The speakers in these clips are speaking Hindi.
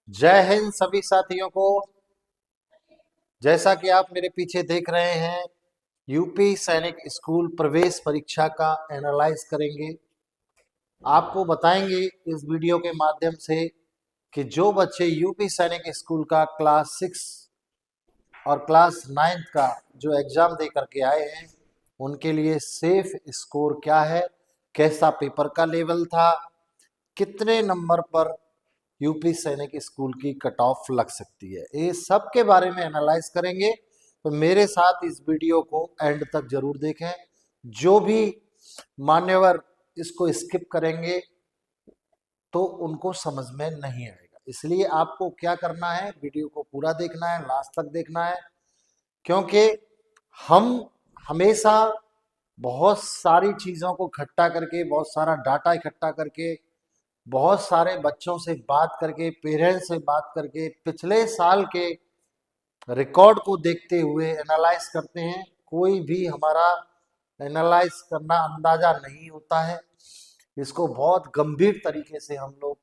जय हिंद सभी साथियों को। जैसा कि आप मेरे पीछे देख रहे हैं, यूपी सैनिक स्कूल प्रवेश परीक्षा का एनालाइज करेंगे। आपको बताएंगे इस वीडियो के माध्यम से कि जो बच्चे यूपी सैनिक स्कूल का क्लास 6 और क्लास 9 का जो एग्जाम दे करके आए हैं, उनके लिए सेफ स्कोर क्या है, कैसा पेपर का लेवल था, कितने नंबर पर यूपी सैनिक स्कूल की कट ऑफ लग सकती है, ये सब के बारे में एनालाइज करेंगे। तो मेरे साथ इस वीडियो को एंड तक जरूर देखें। जो भी मान्यवर इसको स्किप करेंगे तो उनको समझ में नहीं आएगा, इसलिए आपको क्या करना है, वीडियो को पूरा देखना है, लास्ट तक देखना है। क्योंकि हम हमेशा बहुत सारी चीज़ों को इकट्ठा करके, बहुत सारा डाटा इकट्ठा करके, बहुत सारे बच्चों से बात करके, पेरेंट्स से बात करके, पिछले साल के रिकॉर्ड को देखते हुए एनालाइज करते हैं। कोई भी हमारा एनालाइज करना अंदाजा नहीं होता है, इसको बहुत गंभीर तरीके से हम लोग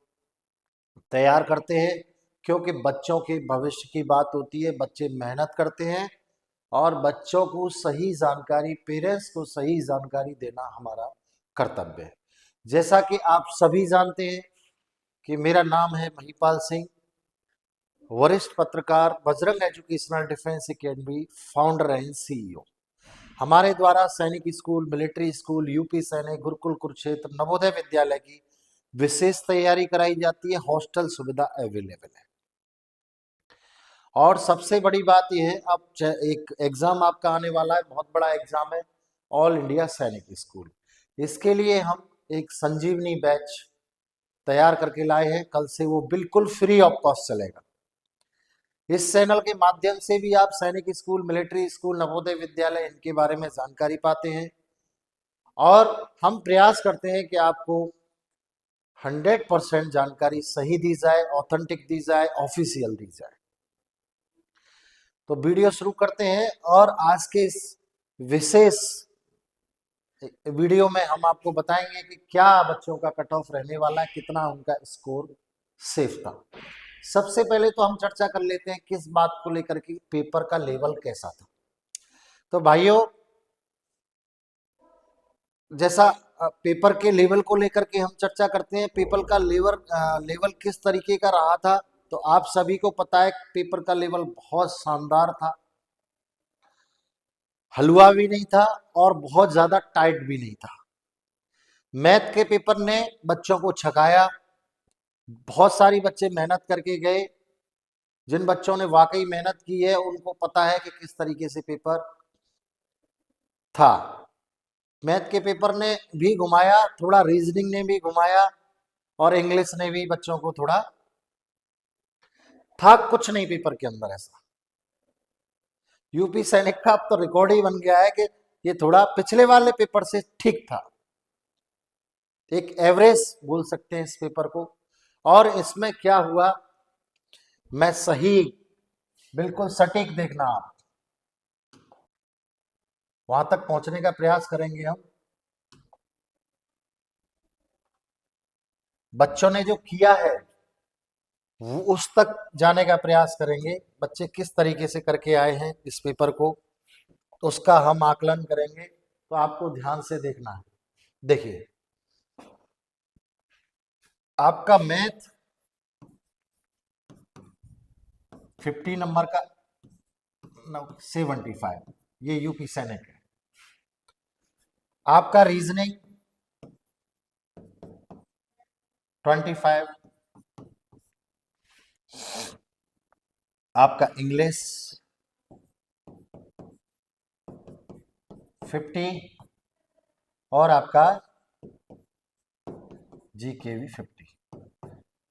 तैयार करते हैं। क्योंकि बच्चों के भविष्य की बात होती है, बच्चे मेहनत करते हैं और बच्चों को सही जानकारी, पेरेंट्स को सही जानकारी देना हमारा कर्तव्य है। जैसा कि आप सभी जानते हैं कि मेरा नाम है महिपाल सिंह, वरिष्ठ पत्रकार, Bajrang educational defence academy, founder and CEO. हमारे द्वारा सैनिक स्कूल, मिलिट्री स्कूल, यूपी सैनिक, गुरुकुल कुरुक्षेत्र, नवोदय विद्यालय की विशेष तैयारी कराई जाती है। हॉस्टल सुविधा अवेलेबल है। और सबसे बड़ी बात यह है, अब एक एग्जाम आपका आने वाला है, बहुत बड़ा एग्जाम है, ऑल इंडिया सैनिक स्कूल। इसके लिए हम एक संजीवनी बैच तैयार करके लाए हैं। कल से वो बिल्कुल फ्री ऑफ कॉस्ट चलेगा। इस चैनल के माध्यम से भी आप सैनिक school, military school, Navodaya Vidyalaya, इनके बारे में जानकारी पाते हैं। और हम प्रयास करते हैं कि आपको 100% जानकारी सही दी जाए, ऑथेंटिक दी जाए, ऑफिशियल दी जाए। तो वीडियो शुरू करते हैं। और आज के इस विशेष वीडियो में हम आपको बताएंगे कि क्या बच्चों का कट ऑफ रहने वाला है, कितना उनका स्कोर सेफ था। सबसे पहले तो हम चर्चा कर लेते हैं किस बात को लेकर के, पेपर का लेवल कैसा था। तो भाइयों, जैसा पेपर के लेवल को लेकर के हम चर्चा करते हैं, पेपर का लेवल किस तरीके का रहा था। तो आप सभी को पता है पेपर का लेवल बहुत शानदार था, हलवा भी नहीं था और बहुत ज्यादा टाइट भी नहीं था। मैथ के पेपर ने बच्चों को छकाया। बहुत सारी बच्चे मेहनत करके गए। जिन बच्चों ने वाकई मेहनत की है उनको पता है कि किस तरीके से पेपर था। मैथ के पेपर ने भी घुमाया, थोड़ा रीजनिंग ने भी घुमाया और इंग्लिश ने भी बच्चों को थोड़ा, था कुछ नहीं पेपर के अंदर ऐसा। यूपी सैनिक का अब तो रिकॉर्ड ही बन गया है कि ये थोड़ा पिछले वाले पेपर से ठीक था, एक एवरेज बोल सकते हैं इस पेपर को। और इसमें क्या हुआ, मैं सही, बिल्कुल सटीक देखना, आप वहां तक पहुंचने का प्रयास करेंगे हम। बच्चों ने जो किया है वो उस तक जाने का प्रयास करेंगे। बच्चे किस तरीके से करके आए हैं इस पेपर को, तो उसका हम आकलन करेंगे। तो आपको ध्यान से देखना है। देखिए, आपका मैथ 50 नंबर का 75, ये यूपी सैनिक है। आपका रीजनिंग 25, आपका इंग्लिश 50 और आपका जीके भी 50।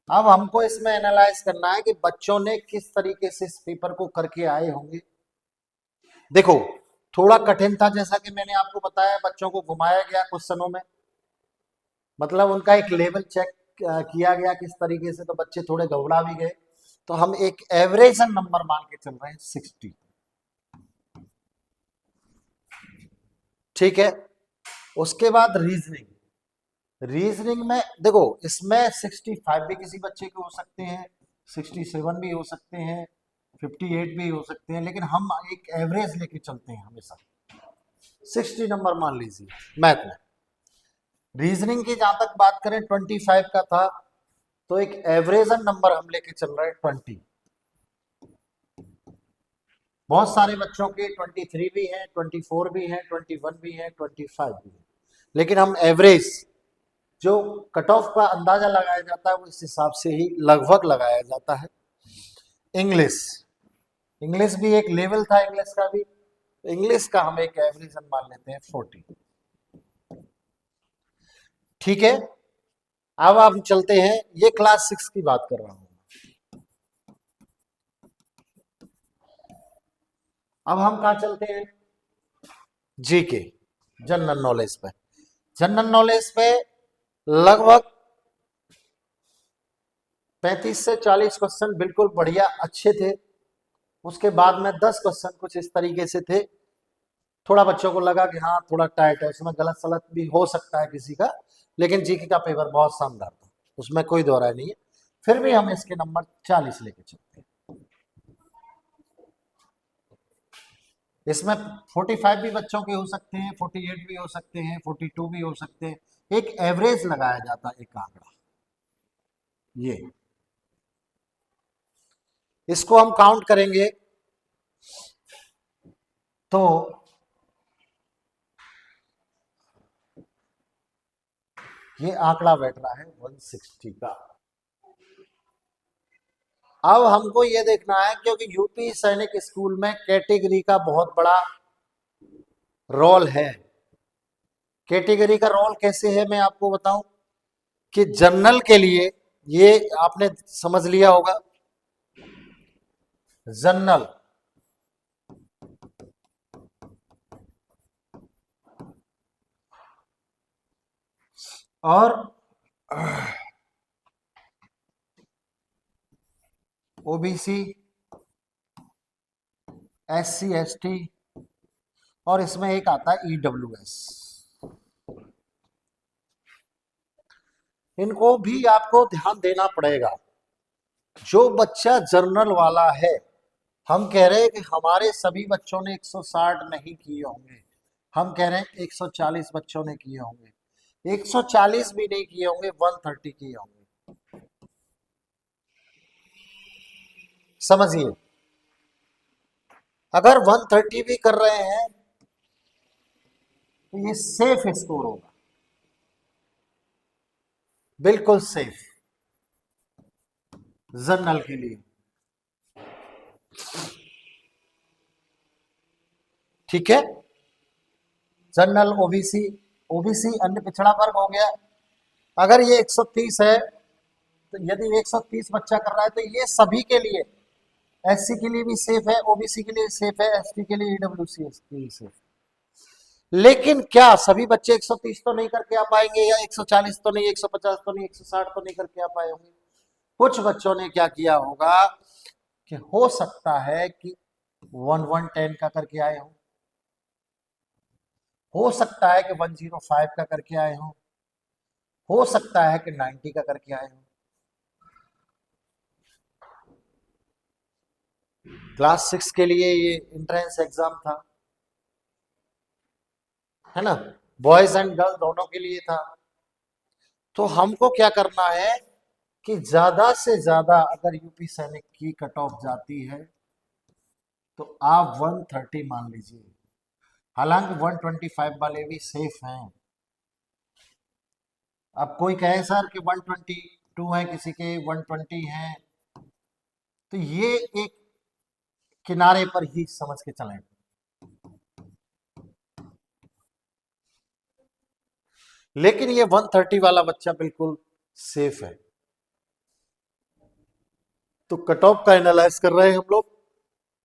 अब हमको इसमें एनालाइज करना है कि बच्चों ने किस तरीके से इस पेपर को करके आए होंगे। देखो, थोड़ा कठिन था, जैसा कि मैंने आपको बताया, बच्चों को घुमाया गया क्वेश्चनों में, मतलब उनका एक लेवल चेक किया गया किस तरीके से, तो बच्चे थोड़े घबरा भी गए। तो हम एक एवरेज नंबर मान के चल रहे हैं 60, ठीक है। उसके बाद रीजनिंग, रीजनिंग में देखो, इसमें 65 भी किसी बच्चे के हो सकते हैं, 67 भी हो सकते हैं, 58 भी हो सकते हैं, लेकिन हम एक एवरेज लेके चलते हैं हमेशा। 60 नंबर मान लीजिए मैथ में। रीजनिंग की जहां तक बात करें 25 का था, तो एक एवरेज नंबर हम लेके चल रहे हैं 20। बहुत सारे बच्चों के 23 भी हैं, 24 भी हैं, 21 भी हैं, 25 भी हैं, लेकिन हम एवरेज जो कट ऑफ का अंदाजा लगाया जाता है वो इस हिसाब से ही लगभग लगाया जाता है। इंग्लिश, इंग्लिश भी एक लेवल था इंग्लिश का भी, इंग्लिश का हम एक एवरेज मान लेते हैं 40। ठीक है, अब आप चलते हैं, ये क्लास 6 की बात कर रहा हूं। अब हम कहा चलते हैं, जीके, जनरल नॉलेज पे। जनरल नॉलेज पे लगभग 35 से 40 क्वेश्चन बिल्कुल बढ़िया अच्छे थे। उसके बाद में 10 क्वेश्चन कुछ इस तरीके से थे, थोड़ा बच्चों को लगा कि हाँ थोड़ा टाइट है, उसमें गलत सलत भी हो सकता है किसी का, लेकिन जीके का पेपर बहुत शानदार था, उसमें कोई दो राय नहीं है। फिर भी हम इसके नंबर 40 लेके चलते हैं। इसमें 45 भी बच्चों के हो सकते हैं, 48 भी हो सकते हैं, 42 भी हो सकते हैं, एक एवरेज लगाया जाता है, एक आंकड़ा। ये इसको हम काउंट करेंगे तो ये आंकड़ा बैठ रहा है 160 का। अब हमको ये देखना है, क्योंकि यूपी सैनिक स्कूल में कैटेगरी का बहुत बड़ा रोल है। कैटेगरी का रोल कैसे है मैं आपको बताऊं कि जनरल के लिए ये आपने समझ लिया होगा, जनरल और ओबीसी, एससी एसटी, और इसमें एक आता है ईडब्ल्यूएस। इनको भी आपको ध्यान देना पड़ेगा। जो बच्चा जर्नल वाला है, हम कह रहे हैं कि हमारे सभी बच्चों ने 160 नहीं किए होंगे, हम कह रहे हैं 140 बच्चों ने किए होंगे, 140 भी नहीं किए होंगे, 130 किए होंगे। समझिए, अगर 130 भी कर रहे हैं तो ये सेफ स्कोर होगा, बिल्कुल सेफ जनरल के लिए। ठीक है, जनरल, ओबीसी, ओबीसी अन्य पिछड़ा वर्ग हो गया। अगर ये 130 है, तो यदि 130 बच्चा कर रहा है तो ये सभी के लिए, एससी के लिए भी सेफ है, ओबीसी के लिए सेफ है, एसटी के लिए, ईडब्ल्यूसी के लिए सेफ। लेकिन क्या सभी बच्चे 130 तो नहीं करके आ पाएंगे, या 140 तो नहीं, 150 तो नहीं, 160 तो नहीं करके आ पाए होंगे। कुछ बच्चों ने क्या किया होगा कि हो सकता है कि 1110 का करके आए हो सकता है कि 105 का करके आए हो सकता है कि 90 का करके आए हो। क्लास 6 के लिए ये एंट्रेंस एग्जाम था, है ना, बॉयज एंड गर्ल दोनों के लिए था। तो हमको क्या करना है कि ज्यादा से ज्यादा अगर यूपी सैनिक की कट ऑफ जाती है तो आप 130 मान लीजिए, हालांकि 125 वाले भी सेफ हैं। अब कोई कहे सर कि 122 है, किसी के 120 है, तो ये एक किनारे पर ही समझ के चलें। लेकिन ये 130 वाला बच्चा बिल्कुल सेफ है। तो कट ऑफ का एनालाइज कर रहे हैं हम लोग।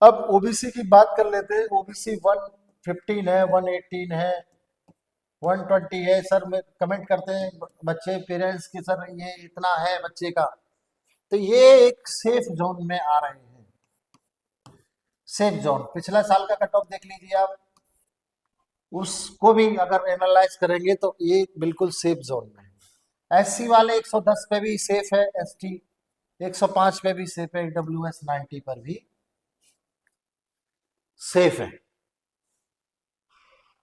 अब ओबीसी की बात कर लेते हैं। ओबीसी 115 है, 118 है, 120 है। सर में कमेंट करते हैं बच्चे पेरेंट्स की, सर ये इतना है बच्चे का, तो ये एक सेफ जोन में आ रहे हैं। सेफ जोन, पिछला साल का कट ऑफ देख लीजिए आप, उसको भी अगर एनालाइज करेंगे तो ये बिल्कुल सेफ जोन में है। एससी वाले 110 पे भी सेफ है, एसटी 105 पे भी सेफ है, EWS 90 पर भी सेफ है।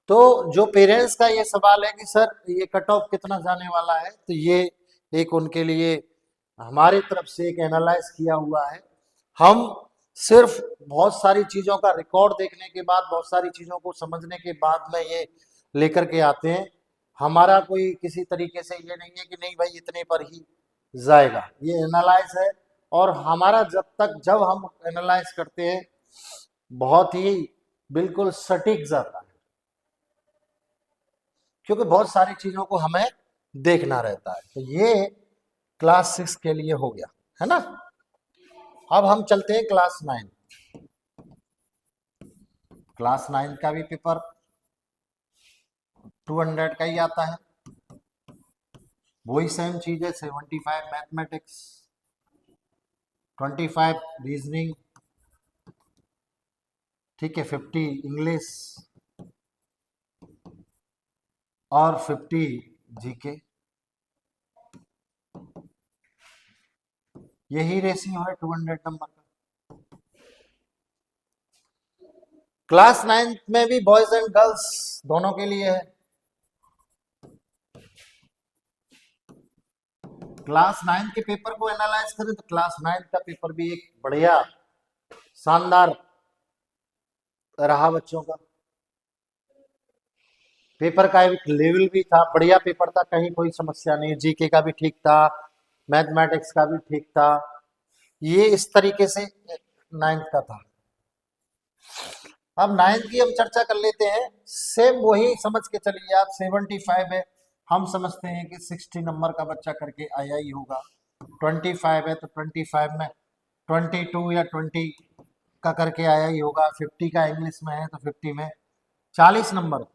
तो जो पेरेंट्स का ये सवाल है कि सर ये कट ऑफ कितना जाने वाला है, तो ये एक उनके लिए हमारी तरफ से एक एनालाइज किया हुआ है। हम सिर्फ बहुत सारी चीजों का रिकॉर्ड देखने के बाद, बहुत सारी चीजों को समझने के बाद में ये लेकर के आते हैं। हमारा कोई किसी तरीके से ये नहीं है कि नहीं भाई इतने पर ही जाएगा, ये एनालाइज है। और हमारा जब हम एनालाइज करते हैं बहुत ही बिल्कुल सटीक जाता है, क्योंकि बहुत सारी चीजों को हमें देखना रहता है। तो ये क्लास 6 के लिए हो गया है ना। अब हम चलते हैं क्लास 9। क्लास 9 का भी पेपर 200 का ही आता है, वही सेम चीज है। 75 मैथमेटिक्स, 25 रीजनिंग, ठीक है, 50 इंग्लिश और 50 जीके। यही रेशियो है 200 नंबर का। क्लास 9 में भी बॉयज एंड गर्ल्स दोनों के लिए है। क्लास 9 के पेपर को एनालाइज करें तो क्लास 9 का पेपर भी एक बढ़िया शानदार रहा बच्चों का। पेपर का एक लेवल भी था, बढ़िया पेपर था, कहीं कोई समस्या नहीं। जीके का भी ठीक था, मैथमेटिक्स का भी ठीक था। ये इस तरीके से 9th का था। अब 9th की हम चर्चा कर लेते हैं। सेम वही समझ के चलिए आप, 75 है, हम समझते हैं कि 60 नंबर का बच्चा करके आया ही होगा। 25 है तो 25 में 22 या 20 का करके आया ही होगा। 50 का इंग्लिश में है तो 50 में 40 नंबर।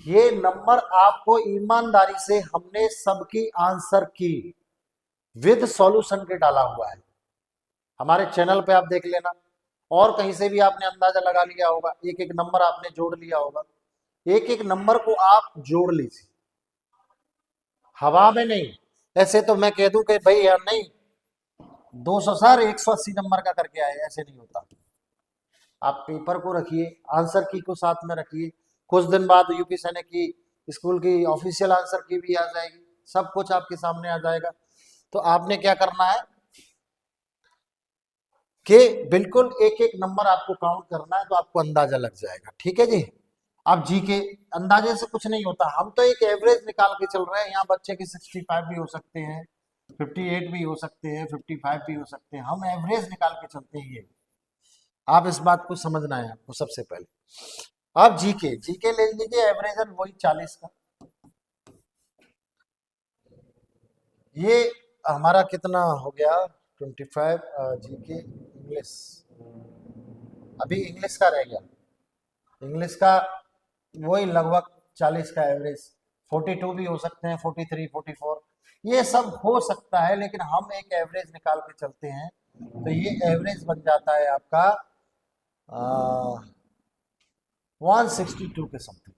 ये नंबर आपको ईमानदारी से हमने सबकी आंसर की विद सॉल्यूशन के डाला हुआ है। हमारे चैनल पे आप देख लेना, और कहीं से भी आपने अंदाजा लगा लिया होगा, एक एक नंबर आपने जोड़ लिया होगा। एक एक नंबर को आप जोड़ लीजिए, हवा में नहीं। ऐसे तो मैं कह दूं कि भाई यार नहीं 200 सर 180 नंबर का करके आए, ऐसे नहीं होता। आप पेपर को रखिए, आंसर की को साथ में रखिए। कुछ दिन बाद यूपी सैनिक की स्कूल की ऑफिशियल आंसर की भी आ जाएगी, सब कुछ आपके सामने आ जाएगा। तो आपने क्या करना है कि बिल्कुल एक एक नंबर आपको काउंट करना है, तो आपको अंदाजा लग जाएगा। ठीक है जी। अब जी के अंदाजे से कुछ नहीं होता, हम तो एक एवरेज निकाल के चल रहे हैं। यहाँ बच्चे के 65 भी हो सकते हैं, 58 भी हो सकते हैं, 55 भी हो सकते हैं, हम एवरेज निकाल के चलते हैं। ये आप इस बात को समझना है आपको सबसे पहले। अब जीके, जीके ले लीजिए एवरेजन वही 40 का। ये हमारा कितना हो गया 25 जीके इंग्लिश। अभी इंग्लिश का रह गया, इंग्लिश का वही लगभग 40 का एवरेज। 42 भी हो सकते हैं, 43, 44, ये सब हो सकता है, लेकिन हम एक एवरेज निकाल के चलते हैं। तो ये एवरेज बन जाता है आपका 162 के समथिंग।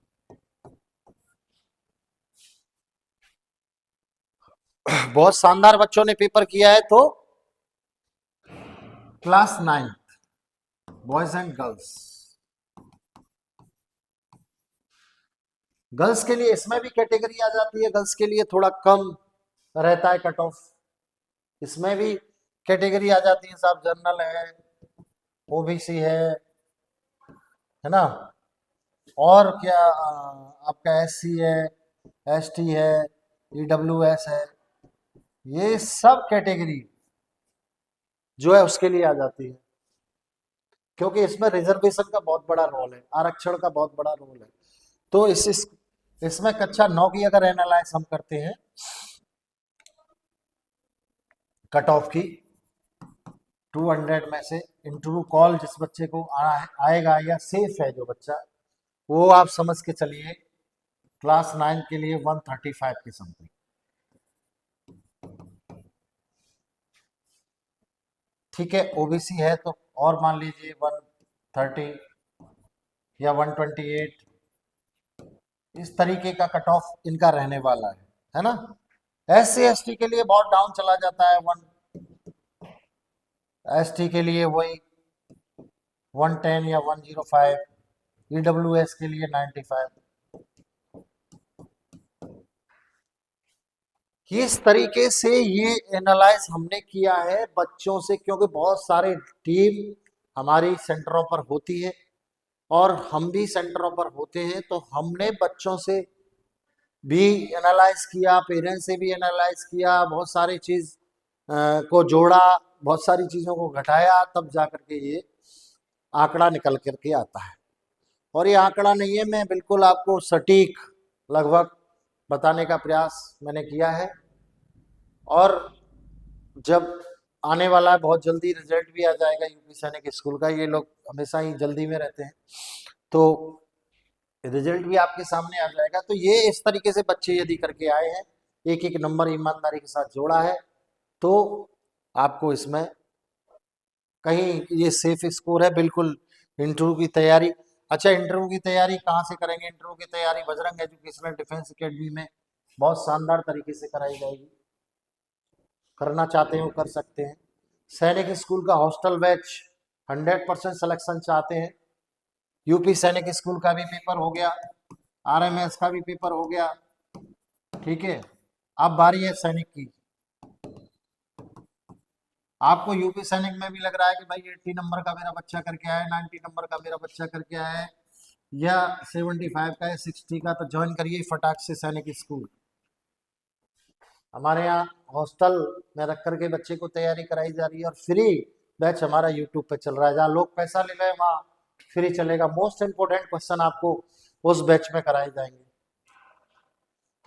बहुत शानदार बच्चों ने पेपर किया है। तो class 9 boys and girls, girls के लिए इसमें भी कैटेगरी आ जाती है। गर्ल्स के लिए थोड़ा कम रहता है कट ऑफ, इसमें भी कैटेगरी आ जाती है साहब। जनरल है, ओबीसी है ना, और क्या आपका एससी है, एसटी है, ईडब्ल्यूएस है, ये सब कैटेगरी जो है उसके लिए आ जाती है। क्योंकि इसमें रिजर्वेशन का बहुत बड़ा रोल है, आरक्षण का बहुत बड़ा रोल है। तो इसमें कक्षा 9 की अगर एनालाइज हम करते हैं कट ऑफ की, 200 में से इंटरव्यू कॉल जिस बच्चे को आएगा या सेफ है जो बच्चा, वो आप समझ के चलिए क्लास 9 के लिए 135 के समथिंग। ठीक है, ओबीसी है तो और मान लीजिए 130 या 128, इस तरीके का कट ऑफ इनका रहने वाला है ना। एससी एसटी के लिए बहुत डाउन चला जाता है, ST के लिए वही 110 या 105, EWS के लिए 95। इस तरीके से ये एनालाइज हमने किया है बच्चों से, क्योंकि बहुत सारे टीम हमारी सेंटरों पर होती है और हम भी सेंटरों पर होते हैं, तो हमने बच्चों से भी एनालाइज किया, पेरेंट्स से भी एनालाइज किया, बहुत सारी चीज को जोड़ा, बहुत सारी चीजों को घटाया, तब जा करके ये आंकड़ा निकल करके आता है। और ये आंकड़ा नहीं है, मैं बिल्कुल आपको सटीक लगभग बताने का प्रयास मैंने किया है। और जब आने वाला है बहुत जल्दी रिजल्ट भी आ जाएगा यूपी सैनिक स्कूल का, ये लोग हमेशा ही जल्दी में रहते हैं, तो रिजल्ट भी आपके सामने आ जाएगा। तो ये इस तरीके से बच्चे यदि करके आए हैं, एक एक नंबर ईमानदारी के साथ जोड़ा है, तो आपको इसमें कहीं ये सेफ स्कोर है बिल्कुल। इंटरव्यू की तैयारी, अच्छा इंटरव्यू की तैयारी कहाँ से करेंगे? इंटरव्यू की तैयारी बजरंग एजुकेशनल डिफेंस एकेडमी में बहुत शानदार तरीके से कराई जाएगी। करना चाहते हो कर सकते हैं। सैनिक स्कूल का हॉस्टल बैच 100% सिलेक्शन चाहते हैं। यूपी सैनिक स्कूल का भी पेपर हो गया, RMS का भी पेपर हो गया, ठीक है। अब बारी है सैनिक की। आपको यूपी सैनिक में भी लग रहा है कि भाई 80 नंबर का मेरा बच्चा करके आया है, 90 नंबर का मेरा बच्चा करके आया है, या 75 का है, 60 का, तो ज्वाइन करिए फटाक से सैनिक स्कूल। हमारे यहाँ हॉस्टल में रख करके बच्चे को तैयारी कराई जा रही है, और फ्री बैच हमारा यूट्यूब पे चल रहा है। जहाँ लोग पैसा ले रहे हैं वहाँ फ्री चलेगा। मोस्ट इम्पोर्टेंट क्वेश्चन आपको उस बैच में कराए जाएंगे।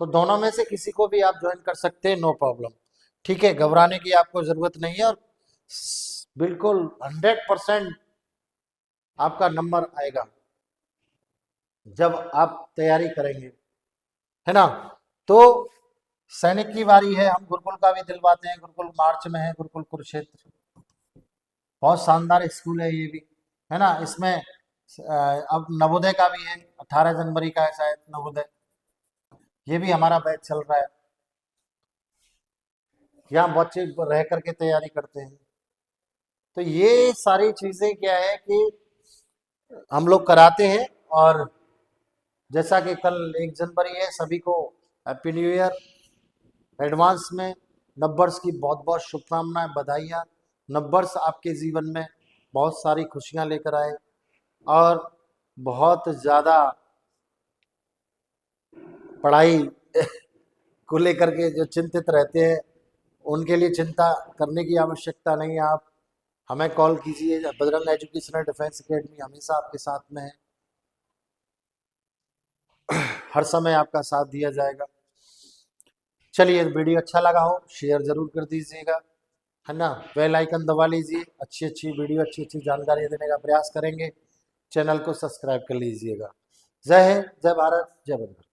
तो दोनों में से किसी को भी आप ज्वाइन कर सकते हैं, नो प्रॉब्लम, ठीक है। घबराने की आपको जरूरत नहीं है, और बिल्कुल 100% आपका नंबर आएगा जब आप तैयारी करेंगे, है ना। तो सैनिक की बारी है। हम गुरुकुल का भी दिलवाते हैं, गुरुकुल मार्च में है, गुरुकुल कुरुक्षेत्र, बहुत शानदार स्कूल है ये भी, है ना। इसमें अब नवोदय का भी है, 18 जनवरी का है शायद नवोदय, ये भी हमारा बैच चल रहा है। यहाँ बच्चे रह करके तैयारी करते हैं। तो ये सारी चीजें क्या है कि हम लोग कराते हैं। और जैसा कि कल 1 जनवरी है, सभी को हैप्पी न्यू ईयर एडवांस में। नववर्ष की बहुत बहुत शुभकामनाएं, बधाइयाँ। नववर्ष आपके जीवन में बहुत सारी खुशियां लेकर आए, और बहुत ज़्यादा पढ़ाई को लेकर के जो चिंतित रहते हैं, उनके लिए चिंता करने की आवश्यकता नहीं है। आप हमें कॉल कीजिए, बजरंग एजुकेशनल डिफेंस एकेडमी हमेशा आपके साथ में है, हर समय आपका साथ दिया जाएगा। चलिए, वीडियो अच्छा लगा हो शेयर जरूर कर दीजिएगा, है ना। बेल आइकन दबा लीजिए, अच्छी अच्छी वीडियो, अच्छी अच्छी जानकारी देने का प्रयास करेंगे। चैनल को सब्सक्राइब कर लीजिएगा। जय हिंद, जय भारत, जय बंगाल।